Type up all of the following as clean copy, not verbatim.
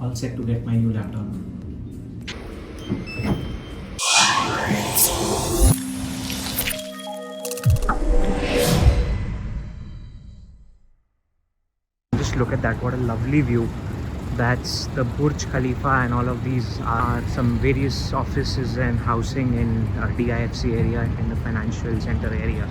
all set to get my new laptop. Just look at that, what a lovely view. That's the Burj Khalifa, and all of these are some various offices and housing in DIFC area, in the financial center area.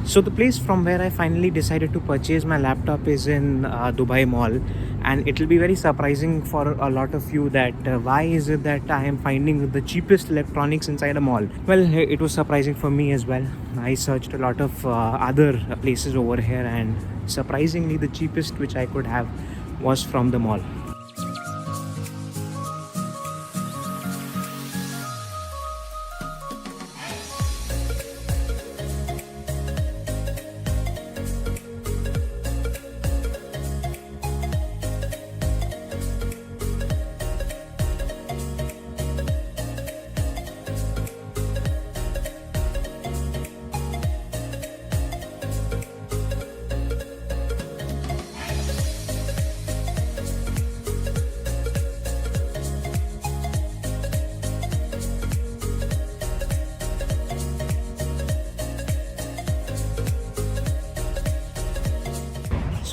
So the place from where I finally decided to purchase my laptop is in Dubai Mall, and it will be very surprising for a lot of you that why is it that I am finding the cheapest electronics inside a mall. Well, it was surprising for me as well. I searched a lot of other places over here, and surprisingly the cheapest which I could have was from the mall.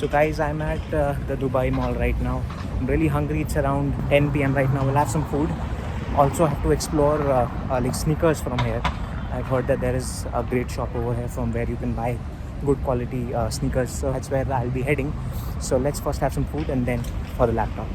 So guys, I'm at the Dubai Mall right now. I'm really hungry. It's around 10 p.m. right now. We'll have some food. Also have to explore like sneakers from here. I've heard that there is a great shop over here from where you can buy good quality sneakers. So that's where I'll be heading. So let's first have some food and then for the laptop.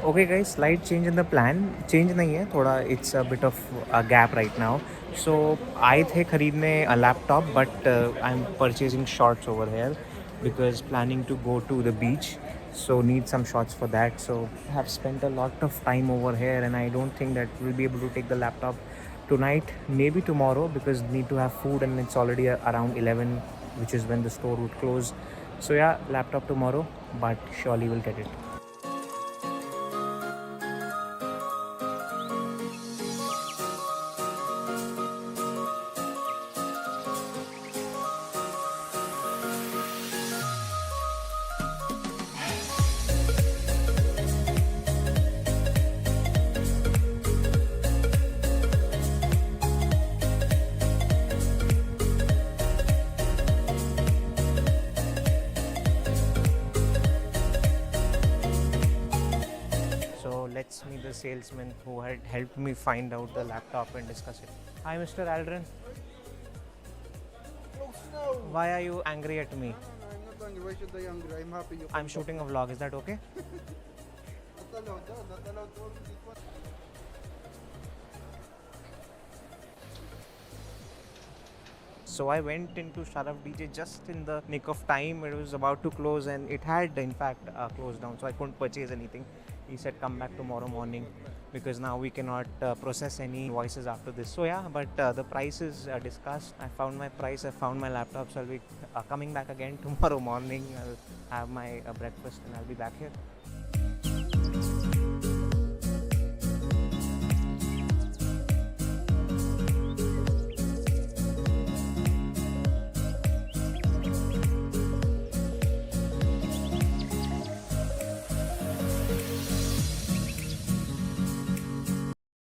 Okay guys, slight change in the plan. Change नहीं है थोड़ा, it's a bit of a gap right now. So आए थे खरीदने a laptop, but I'm purchasing shorts over here because planning to go to the beach. So need some shorts for that. So have spent a lot of time over here, and I don't think that we'll be able to take the laptop tonight. Maybe tomorrow, because need to have food, and it's already around 11, which is when the store would close. So yeah, laptop tomorrow, but surely we'll get it. Let's meet the salesman who had helped me find out the laptop and discuss it. Hi, Mr. Aldrin. Why are you angry at me? No, I'm not angry. Why should I be angry? I'm happy you. I'm shooting a vlog. Is that okay? Not allowed. Not allowed to order this one. So I went into Sharaf DJ just in the nick of time. It was about to close, and it had in fact closed down, so I couldn't purchase anything. He said come back tomorrow morning because now we cannot process any invoices after this. So yeah, but the price is discussed. I found my price, I found my laptop, so I'll be coming back again tomorrow morning. I'll have my breakfast and I'll be back here.